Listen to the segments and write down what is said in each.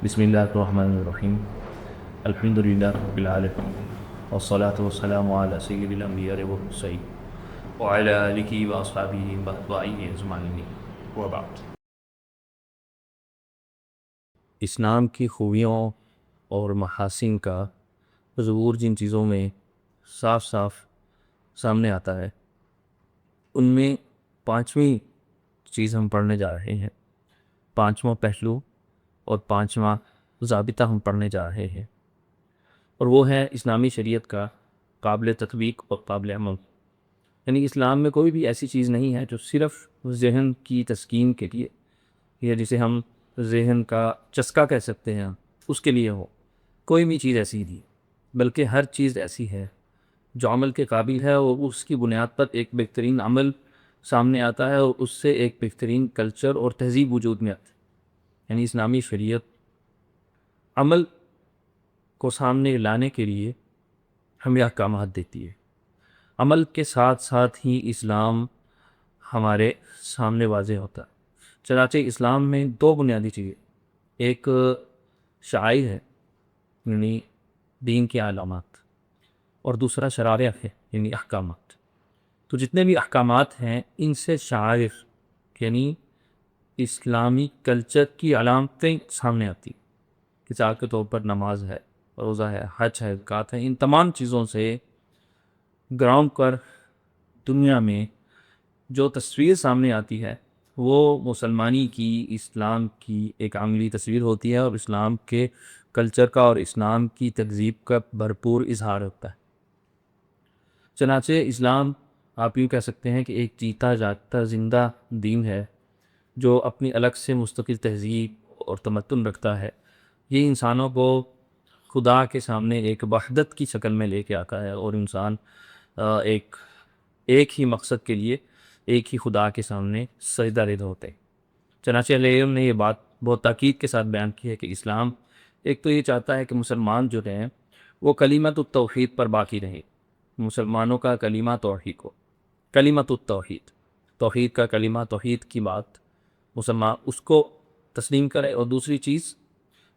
بسم اللہ الرحمن الرحیم الحمد للہ رب العالمین والصلاة والسلام علی سید الانبیاء والمرسلین وعلی آلہ واصحابہ واتباعہ اجمعین وبعد۔ اسلام کی خوبیوں اور محاسن کا ظہور جن چیزوں میں صاف صاف سامنے آتا ہے ان میں پانچویں چیز ہم پڑھنے جا رہے ہیں، پانچواں پہلو اور پانچواں ضابطہ ہم پڑھنے جا رہے ہیں، اور وہ ہے اسلامی شریعت کا قابل تطبیق اور قابل عمل۔ یعنی اسلام میں کوئی بھی ایسی چیز نہیں ہے جو صرف ذہن کی تسکین کے لیے یا جسے ہم ذہن کا چسکا کہہ سکتے ہیں اس کے لیے ہو، کوئی بھی چیز ایسی نہیں، بلکہ ہر چیز ایسی ہے جو عمل کے قابل ہے، اور اس کی بنیاد پر ایک بہترین عمل سامنے آتا ہے اور اس سے ایک بہترین کلچر اور تہذیب وجود میں آتی ہے۔ یعنی اسلامی شریعت عمل کو سامنے لانے کے لیے ہمیں احکامات دیتی ہے۔ عمل کے ساتھ ساتھ ہی اسلام ہمارے سامنے واضح ہوتا ہے۔ چنانچہ اسلام میں دو بنیادی چیزیں، ایک شعائر ہے یعنی دین کی علامات، اور دوسرا شرائع ہے یعنی احکامات۔ تو جتنے بھی احکامات ہیں ان سے شعائر یعنی اسلامی کلچر کی علامتیں سامنے آتی ہیں۔ مثال کے طور پر نماز ہے، روزہ ہے، حج ہے، زکوٰۃ ہے، ان تمام چیزوں سے گراؤنڈ پر دنیا میں جو تصویر سامنے آتی ہے وہ مسلمانی کی، اسلام کی ایک عملی تصویر ہوتی ہے، اور اسلام کے کلچر کا اور اسلام کی تہذیب کا بھرپور اظہار ہوتا ہے۔ چنانچہ اسلام آپ یوں کہہ سکتے ہیں کہ ایک جیتا جاگتا زندہ دین ہے جو اپنی الگ سے مستقل تہذیب اور تمدن رکھتا ہے۔ یہ انسانوں کو خدا کے سامنے ایک وحدت کی شکل میں لے کے آتا ہے، اور انسان ایک ہی مقصد کے لیے ایک ہی خدا کے سامنے سجدہ ریز ہوتے ہیں۔ چنانچہ علیہ نے یہ بات بہت تاکید کے ساتھ بیان کی ہے کہ اسلام ایک تو یہ چاہتا ہے کہ مسلمان جو ہیں وہ کلمۃ التوحید پر باقی رہیں، مسلمانوں کا کلمہ توحید کو، کلمۃ التوحید، توحید کا کلمہ، توحید کی بات مسلمان اس کو تسلیم کرے، اور دوسری چیز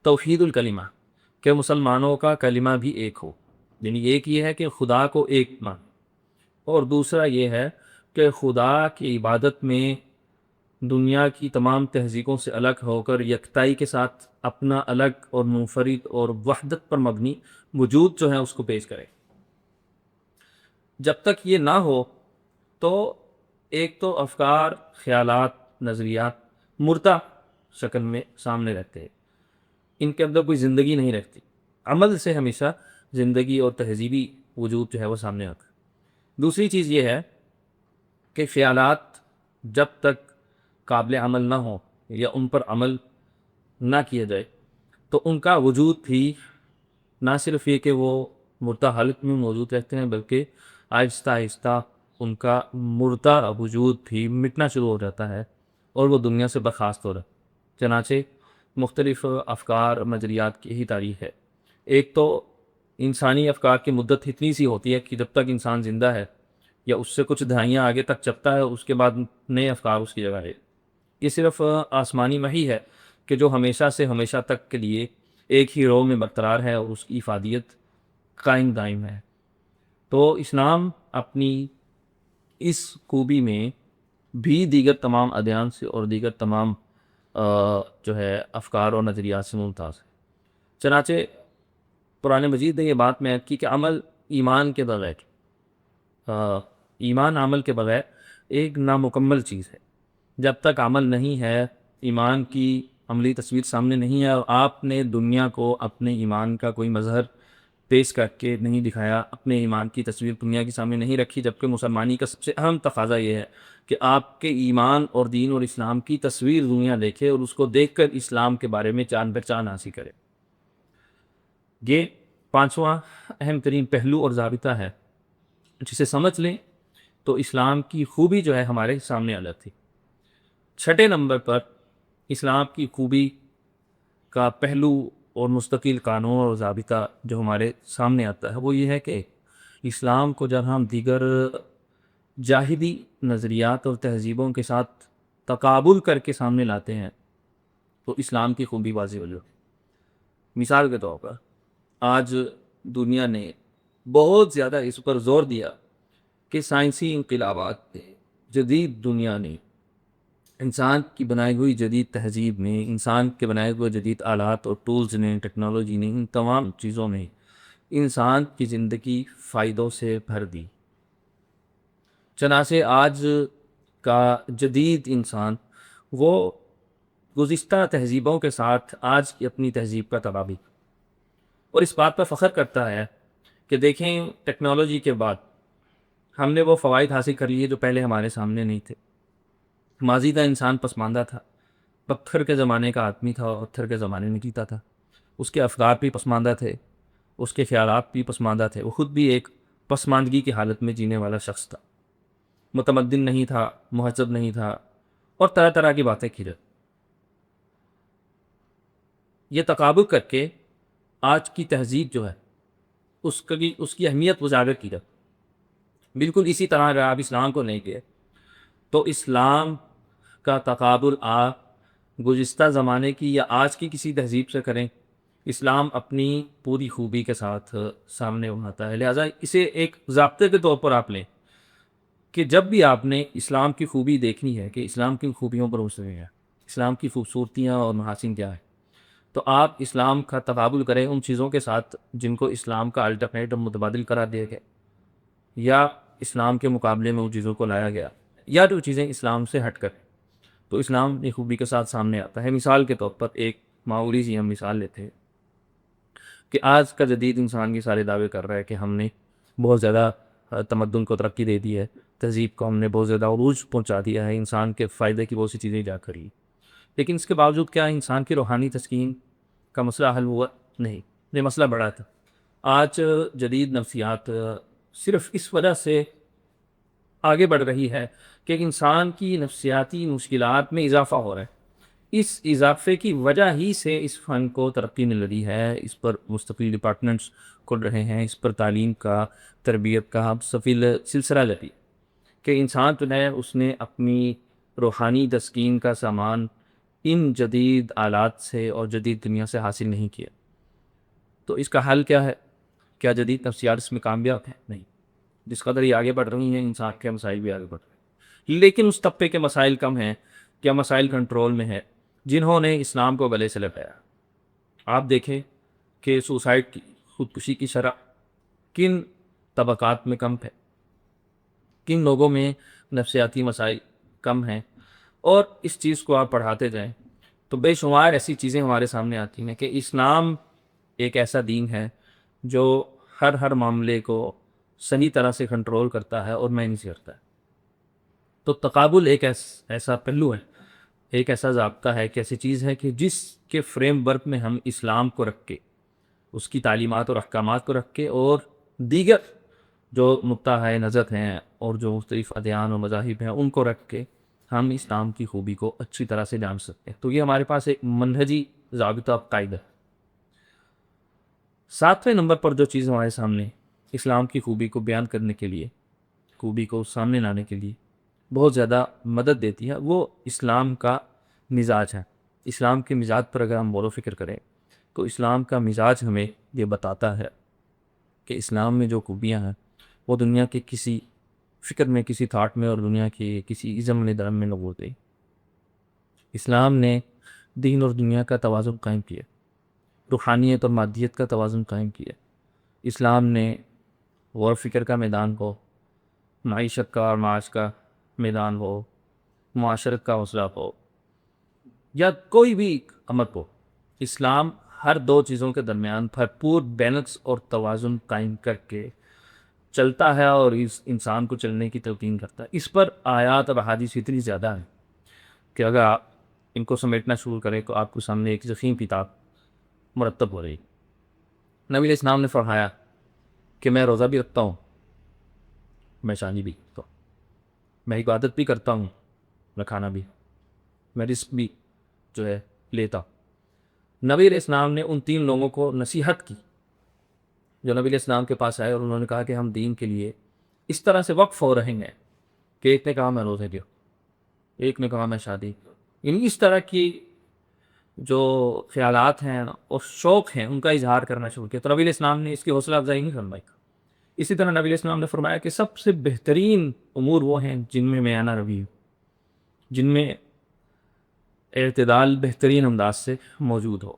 توحید الکلمہ کہ مسلمانوں کا کلمہ بھی ایک ہو، یعنی ایک یہ ہے کہ خدا کو ایک مان، اور دوسرا یہ ہے کہ خدا کی عبادت میں دنیا کی تمام تہذیبوں سے الگ ہو کر یکتائی کے ساتھ اپنا الگ اور منفرد اور وحدت پر مبنی وجود جو ہے اس کو پیش کرے۔ جب تک یہ نہ ہو تو ایک تو افکار، خیالات، نظریات مردہ شکل میں سامنے رہتے ہیں، ان کے اندر کوئی زندگی نہیں رہتی۔ عمل سے ہمیشہ زندگی اور تہذیبی وجود جو ہے وہ سامنے آتا ہے۔ دوسری چیز یہ ہے کہ خیالات جب تک قابل عمل نہ ہوں یا ان پر عمل نہ کیا جائے تو ان کا وجود بھی نہ صرف یہ کہ وہ مردہ حالت میں موجود رہتے ہیں، بلکہ آہستہ آہستہ ان کا مردہ وجود بھی مٹنا شروع ہو جاتا ہے اور وہ دنیا سے برخاست ہو رہا ہے۔ چنانچہ مختلف افکار اور نظریات کی ہی تاریخ ہے۔ ایک تو انسانی افکار کی مدت اتنی سی ہوتی ہے کہ جب تک انسان زندہ ہے یا اس سے کچھ دہائیاں آگے تک چلتا ہے، اس کے بعد نئے افکار اس کی جگہ ہے۔ یہ صرف آسمانی وحی ہے کہ جو ہمیشہ سے ہمیشہ تک کے لیے ایک ہی رو میں برقرار ہے اور اس کی افادیت قائم دائم ہے۔ تو اسلام اپنی اس خوبی میں بھی دیگر تمام ادیان سے اور دیگر تمام جو ہے افکار اور نظریات سے ممتاز ہے۔ چنانچہ قرآن مجید نے یہ بات میں کی کہ عمل ایمان کے بغیر، ایمان عمل کے بغیر ایک نامکمل چیز ہے۔ جب تک عمل نہیں ہے، ایمان کی عملی تصویر سامنے نہیں ہے، اور آپ نے دنیا کو اپنے ایمان کا کوئی مظہر پیش کر کے نہیں دکھایا، اپنے ایمان کی تصویر دنیا کے سامنے نہیں رکھی، جبکہ مسلمانی کا سب سے اہم تقاضا یہ ہے کہ آپ کے ایمان اور دین اور اسلام کی تصویر دنیا دیکھے اور اس کو دیکھ کر اسلام کے بارے میں جان پہچان حاصل کرے۔ یہ پانچواں اہم ترین پہلو اور ضابطہ ہے، جسے سمجھ لیں تو اسلام کی خوبی جو ہے ہمارے سامنے آ جاتی۔ چھٹے نمبر پر اسلام کی خوبی کا پہلو اور مستقل قانون اور ضابطہ جو ہمارے سامنے آتا ہے وہ یہ ہے کہ اسلام کو جب ہم دیگر جاہلی نظریات اور تہذیبوں کے ساتھ تقابل کر کے سامنے لاتے ہیں تو اسلام کی خوبی واضح ہو جاتی ہے۔ مثال کے طور پر آج دنیا نے بہت زیادہ اس پر زور دیا کہ سائنسی انقلابات نے، جدید دنیا نے، انسان کی بنائی ہوئی جدید تہذیب نے، انسان کے بنائے ہوئے جدید آلات اور ٹولز نے، ٹیکنالوجی نے، ان تمام چیزوں نے انسان کی زندگی فائدوں سے بھر دی۔ چنانچہ آج کا جدید انسان وہ گزشتہ تہذیبوں کے ساتھ آج کی اپنی تہذیب کا تبادلہ اور اس بات پر فخر کرتا ہے کہ دیکھیں ٹیکنالوجی کے بعد ہم نے وہ فوائد حاصل کر لیے جو پہلے ہمارے سامنے نہیں تھے۔ ماضی کا انسان پسماندہ تھا، پتھر کے زمانے کا آدمی تھا اور پتھر کے زمانے میں جیتا تھا، اس کے افکار بھی پسماندہ تھے، اس کے خیالات بھی پسماندہ تھے، وہ خود بھی ایک پسماندگی کی حالت میں جینے والا شخص تھا، متمدن نہیں تھا، مہذب نہیں تھا اور طرح طرح کی باتیں کی جاتی۔ یہ تقابل کر کے آج کی تہذیب جو ہے اس کی اہمیت اجاگر کی جاتی۔ بالکل اسی طرح اگر آپ اسلام کو لیں گے تو اسلام کا تقابل آپ گزشتہ زمانے کی یا آج کی کسی تہذیب سے کریں، اسلام اپنی پوری خوبی کے ساتھ سامنے ابھرتا ہے۔ لہٰذا اسے ایک ضابطے کے طور پر آپ لیں کہ جب بھی آپ نے اسلام کی خوبی دیکھنی ہے کہ اسلام کی خوبیوں پر مشتمل ہے، اسلام کی خوبصورتیاں اور محاسن کیا ہے، تو آپ اسلام کا تقابل کریں ان چیزوں کے ساتھ جن کو اسلام کا الٹرنیٹ اور متبادل قرار دیا گیا یا اسلام کے مقابلے میں ان چیزوں کو لایا گیا یا جو چیزیں اسلام سے ہٹ کر تو اسلام اپنی خوبی کے ساتھ سامنے آتا ہے۔ مثال کے طور پر ایک معمولی سی ہم مثال لیتے ہیں کہ آج کا جدید انسان یہ سارے دعوے کر رہا ہے کہ ہم نے بہت زیادہ تمدن کو ترقی دے دی ہے، تہذیب کو ہم نے بہت زیادہ عروج پہنچا دیا ہے، انسان کے فائدے کی بہت سی چیزیں ایجاد کری، لیکن اس کے باوجود کیا انسان کی روحانی تسکین کا مسئلہ حل ہوا؟ نہیں، یہ مسئلہ بڑا تھا۔ آج جدید نفسیات صرف اس وجہ سے آگے بڑھ رہی ہے کہ انسان کی نفسیاتی مشکلات میں اضافہ ہو رہا ہے، اس اضافے کی وجہ ہی سے اس فن کو ترقی مل رہی ہے، اس پر مستقل ڈپارٹمنٹس کھل رہے ہیں، اس پر تعلیم کا، تربیت کا مستقل سلسلہ جاری ہے کہ انسان جو ہے اس نے اپنی روحانی تسکین کا سامان ان جدید آلات سے اور جدید دنیا سے حاصل نہیں کیا۔ تو اس کا حل کیا ہے؟ کیا جدید نفسیات اس میں کامیاب ہیں؟ نہیں۔ جس قدر یہ آگے بڑھ رہی ہیں انسان کے مسائل بھی آگے بڑھ رہے ہیں، لیکن اس طبقے کے مسائل کم ہیں کیا مسائل کنٹرول میں ہیں جنہوں نے اسلام کو گلے سے لگایا۔ آپ دیکھیں کہ سوسائڈ کی، خودکشی کی شرح کن طبقات میں کم ہے، کن لوگوں میں نفسیاتی مسائل کم ہیں، اور اس چیز کو آپ پڑھاتے جائیں تو بے شمار ایسی چیزیں ہمارے سامنے آتی ہیں کہ اسلام ایک ایسا دین ہے جو ہر معاملے کو صحیح طرح سے کنٹرول کرتا ہے اور مینیج کرتا ہے۔ تو تقابل ایک ایسا پہلو ہے، ایک ایسا ضابطہ ہے، ایک ایسی چیز ہے کہ جس کے فریم ورک میں ہم اسلام کو رکھ کے، اس کی تعلیمات اور احکامات کو رکھ کے اور دیگر جو نقطہ ہے نظر ہیں اور جو مختلف ادیان اور مذاہب ہیں ان کو رکھ کے ہم اسلام کی خوبی کو اچھی طرح سے جان سکتے ہیں۔ تو یہ ہمارے پاس ایک منہجی ضابطہ قاعدہ ہے۔ 7ویں نمبر پر جو چیز ہمارے سامنے اسلام کی خوبی کو بیان کرنے کے لیے، خوبی کو سامنے لانے کے لیے بہت زیادہ مدد دیتی ہے وہ اسلام کا مزاج ہے۔ اسلام کے مزاج پر اگر ہم غور و فکر کریں تو اسلام کا مزاج ہمیں یہ بتاتا ہے کہ اسلام میں جو خوبیاں ہیں وہ دنیا کے کسی فکر میں، کسی تھاٹ میں اور دنیا کے کسی ازم نے درم میں نہ ہوتے۔ اسلام نے دین اور دنیا کا توازن قائم کیا، روحانیت اور مادیت کا توازن قائم کیا۔ اسلام نے غور و فکر کا میدان ہو، معیشت کا اور معاش کا میدان ہو، معاشرت کا حوصلہ ہو یا کوئی بھی امر ہو، اسلام ہر دو چیزوں کے درمیان بھرپور بیلنس اور توازن قائم کر کے چلتا ہے اور اس انسان کو چلنے کی تلقین کرتا ہے۔ اس پر آیات اور احادیث اتنی زیادہ ہیں کہ اگر آپ ان کو سمیٹنا شروع کریں تو آپ کو سامنے ایک ضخیم کتاب مرتب ہو رہی۔ نبی علیہ السلام نے فرمایا کہ میں روزہ بھی رکھتا ہوں، میں شانی بھی کرتا ہوں، میں عبادت بھی کرتا ہوں، میں کھانا بھی، میں رزق بھی جو ہے لیتا ہوں۔ نبی علیہ السلام نے ان 3 لوگوں کو نصیحت کی جو نبی علیہ السلام کے پاس آئے اور انہوں نے کہا کہ ہم دین کے لیے اس طرح سے وقف ہو رہے ہیں کہ ایک نے کہا میں روزے دیا، ایک نے کہا میں شادی، یعنی اس طرح کی جو خیالات ہیں اور شوق ہیں ان کا اظہار کرنا شروع کیا. تو نبی علیہ السلام نے اس کی حوصلہ افزائی نہیں فرمائی. اسی طرح نبی علیہ السلام نے فرمایا کہ سب سے بہترین امور وہ ہیں جن میں میانہ روی ہو، جن میں اعتدال بہترین انداز سے موجود ہو.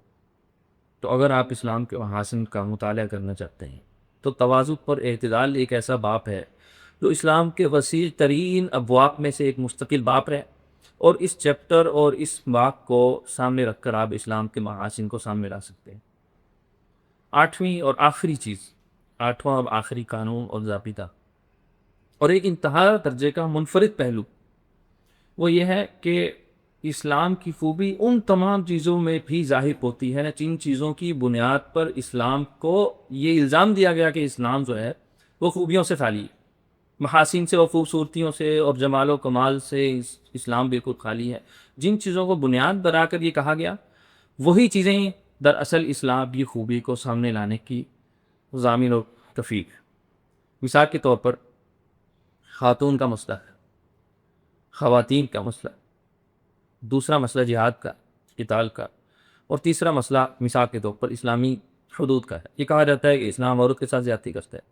تو اگر آپ اسلام کے محاسن کا مطالعہ کرنا چاہتے ہیں تو تواضع پر اعتدال ایک ایسا باب ہے جو اسلام کے وسیع ترین ابواب میں سے ایک مستقل باب ہے، اور اس چیپٹر اور اس باب کو سامنے رکھ کر آپ اسلام کے محاسن کو سامنے لا سکتے ہیں. آٹھویں اور آخری چیز، آٹھواں اور آخری قانون اور ضابطہ اور ایک انتہا درجے کا منفرد پہلو، وہ یہ ہے کہ اسلام کی خوبی ان تمام چیزوں میں بھی ظاہر ہوتی ہے جن چیزوں کی بنیاد پر اسلام کو یہ الزام دیا گیا کہ اسلام جو ہے وہ خوبیوں سے خالی ہے، محاسن سے اور خوبصورتیوں سے اور جمال و کمال سے اسلام بالکل خالی ہے. جن چیزوں کو بنیاد بنا کر یہ کہا گیا وہی چیزیں دراصل اسلام کی خوبی کو سامنے لانے کی ضامن و کفیل ہے. مثال کے طور پر خاتون کا مسئلہ ہے، خواتین کا مسئلہ، دوسرا مسئلہ جہاد کا، قتال کا، اور تیسرا مسئلہ مثال کے طور پر اسلامی حدود کا ہے. یہ کہا جاتا ہے کہ اسلام عورت کے ساتھ زیادتی کرتا ہے.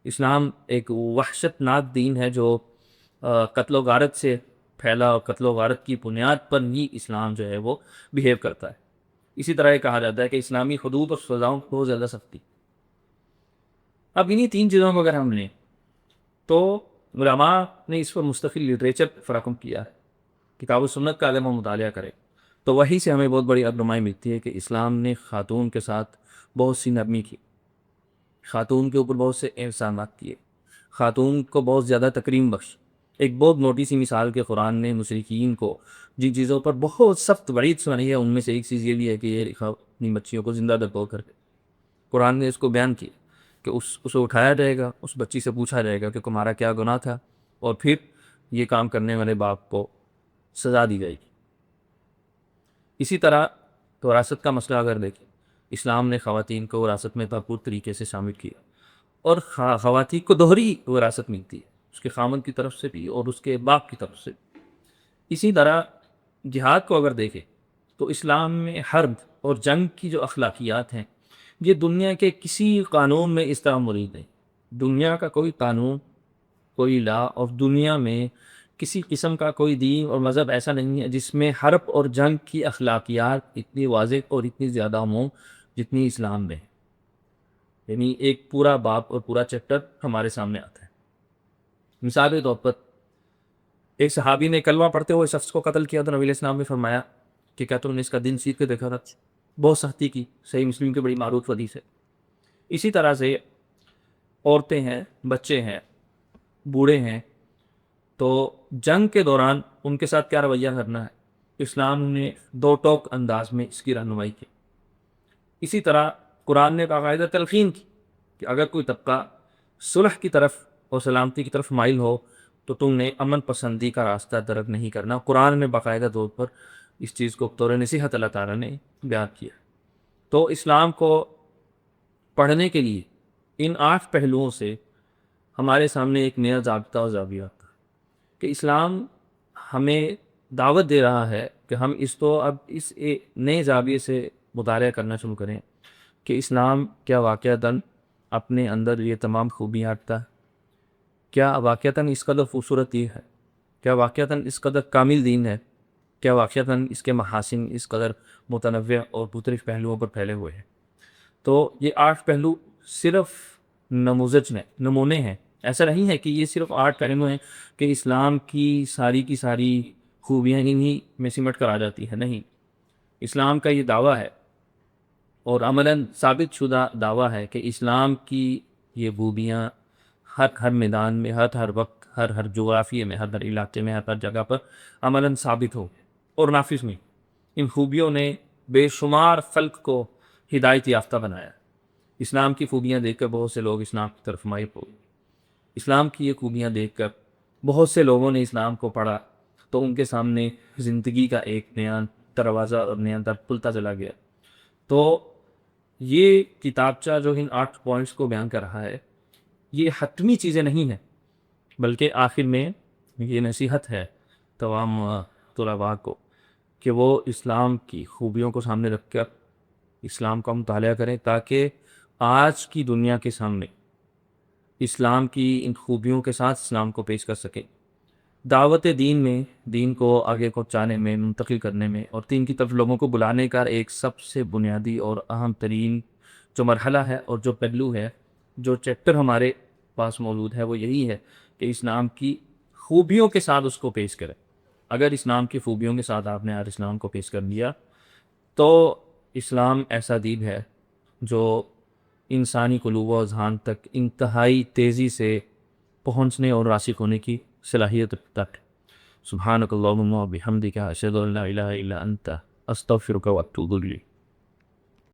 اسلام ایک وحشت ناک دین ہے جو قتل و غارت سے پھیلا، اور قتل و غارت کی بنیاد پر ہی اسلام جو ہے وہ بیہیو کرتا ہے. اسی طرح یہ کہا جاتا ہے کہ اسلامی حدود اور سزاؤں کو زیادہ سختی. اب انہی تین چیزوں کو اگر ہم لیں تو علماء نے اس پر مستقل لٹریچر فراہم کیا ہے. کتاب و سنت کا اگر ہم مطالعہ کریں تو وہی سے ہمیں بہت بڑی رہنمائی ملتی ہے کہ اسلام نے خاتون کے ساتھ بہت سی نرمی کی، خاتون کے اوپر بہت سے احسانات کیے، خاتون کو بہت زیادہ تکریم بخش. ایک بہت موٹی سی مثال کہ قرآن نے مشرکین کو جن چیزوں پر بہت سخت وعید سنائی ہے ان میں سے ایک چیز یہ بھی ہے کہ یہ اپنی بچیوں کو زندہ دفن کر کے قرآن نے اس کو بیان کیا کہ اسے اٹھایا جائے گا، اس بچی سے پوچھا جائے گا کہ تمہارا کیا گناہ تھا، اور پھر یہ کام کرنے والے باپ کو سزا دی جائے گی. اسی طرح وراثت کا مسئلہ اگر دیکھیں، اسلام نے خواتین کو وراثت میں بھرپور طریقے سے شامل کیا، اور خواتین کو دوہری وراثت ملتی ہے، اس کے خامند کی طرف سے بھی اور اس کے باپ کی طرف سے بھی. اسی طرح جہاد کو اگر دیکھیں تو اسلام میں حرب اور جنگ کی جو اخلاقیات ہیں یہ دنیا کے کسی قانون میں اس طرح موجود نہیں. دنیا کا کوئی قانون، کوئی لا، اور دنیا میں کسی قسم کا کوئی دین اور مذہب ایسا نہیں ہے جس میں حرب اور جنگ کی اخلاقیات اتنی واضح اور اتنی زیادہ ہوں جتنی اسلام میں ہے. یعنی ایک پورا باب اور پورا چیپٹر ہمارے سامنے آتا ہے. مثال کے طور پر ایک صحابی نے کلمہ پڑھتے ہوئے شخص کو قتل کیا تو نبی علیہ السلام نے فرمایا کہ کیا تم نے اس کا دن سیکھ کے دیکھا تھا؟ بہت سختی کی. صحیح مسلم کی بڑی معروف حدیث ہے. اسی طرح سے عورتیں ہیں، بچے ہیں، بوڑھے ہیں، تو جنگ کے دوران ان کے ساتھ کیا رویہ کرنا ہے، اسلام نے دو ٹوک انداز میں اس کی رہنمائی کی. اسی طرح قرآن نے باقاعدہ تلقین کی کہ اگر کوئی طبقہ صلح کی طرف اور سلامتی کی طرف مائل ہو تو تم نے امن پسندی کا راستہ درک نہیں کرنا. قرآن نے باقاعدہ طور پر اس چیز کو بطور نصیحت اللہ تعالیٰ نے بیان کیا. تو اسلام کو پڑھنے کے لیے ان 8 پہلوؤں سے ہمارے سامنے ایک نیا ضابطہ اور ضابطہ آتا ہے کہ اسلام ہمیں دعوت دے رہا ہے کہ ہم اس کو اب اس نئے زاویے سے مطالعہ کرنا شروع کریں کہ اسلام کیا واقعتاً اپنے اندر یہ تمام خوبیاں رکھتا ہے، کیا واقعتاً اس قدر خوبصورت دین ہے، کیا واقعتاً اس قدر کامل دین ہے، کیا واقعتاً اس کے محاسن اس قدر متنوع اور مختلف پہلوؤں پر پھیلے ہوئے ہیں. تو یہ 8 پہلو صرف نموذج ہیں، نمونے ہیں. ایسا نہیں ہے کہ یہ صرف 8 پہلو ہیں کہ اسلام کی ساری خوبیاں انہی میں سمٹ کر آ جاتی ہیں. نہیں، اسلام کا یہ دعویٰ ہے اور عملاً ثابت شدہ دعویٰ ہے کہ اسلام کی یہ خوبیاں ہر میدان میں، ہر وقت، ہر جغرافیے میں، ہر علاقے میں، ہر جگہ پر عملاً ثابت ہو اور نافذ میں. ان خوبیوں نے بے شمار خلق کو ہدایت یافتہ بنایا. اسلام کی خوبیاں دیکھ کر بہت سے لوگ اسلام کی طرف مائل ہو گئے. اسلام کی یہ خوبیاں دیکھ کر بہت سے لوگوں نے اسلام کو پڑھا تو ان کے سامنے زندگی کا ایک نیا دروازہ اور نیا در کھلتا چلا گیا. تو یہ کتابچہ جو ان 8 پوائنٹس کو بیان کر رہا ہے یہ حتمی چیزیں نہیں ہیں، بلکہ آخر میں یہ نصیحت ہے تمام طلباء کو کہ وہ اسلام کی خوبیوں کو سامنے رکھ کر اسلام کا مطالعہ کریں، تاکہ آج کی دنیا کے سامنے اسلام کی ان خوبیوں کے ساتھ اسلام کو پیش کر سکیں۔ دعوت دین میں دین کو آگے پہنچانے میں، منتقل کرنے میں اور دین کی طرف لوگوں کو بلانے کا ایک سب سے بنیادی اور اہم ترین جو مرحلہ ہے اور جو پہلو ہے، جو چیپٹر ہمارے پاس موجود ہے، وہ یہی ہے کہ اسلام کی خوبیوں کے ساتھ اس کو پیش کریں۔ اگر اسلام کی خوبیوں کے ساتھ آپ نے آج اسلام کو پیش کر لیا تو اسلام ایسا دین ہے جو انسانی قلوب و اذہان تک انتہائی تیزی سے پہنچنے اور راسخ ہونے کی صلاحیت رکھتا ہے۔ سبحانک اللہم و بحمدک اشہد ان لا الہ الا انت استغفرک و اتوب الیک۔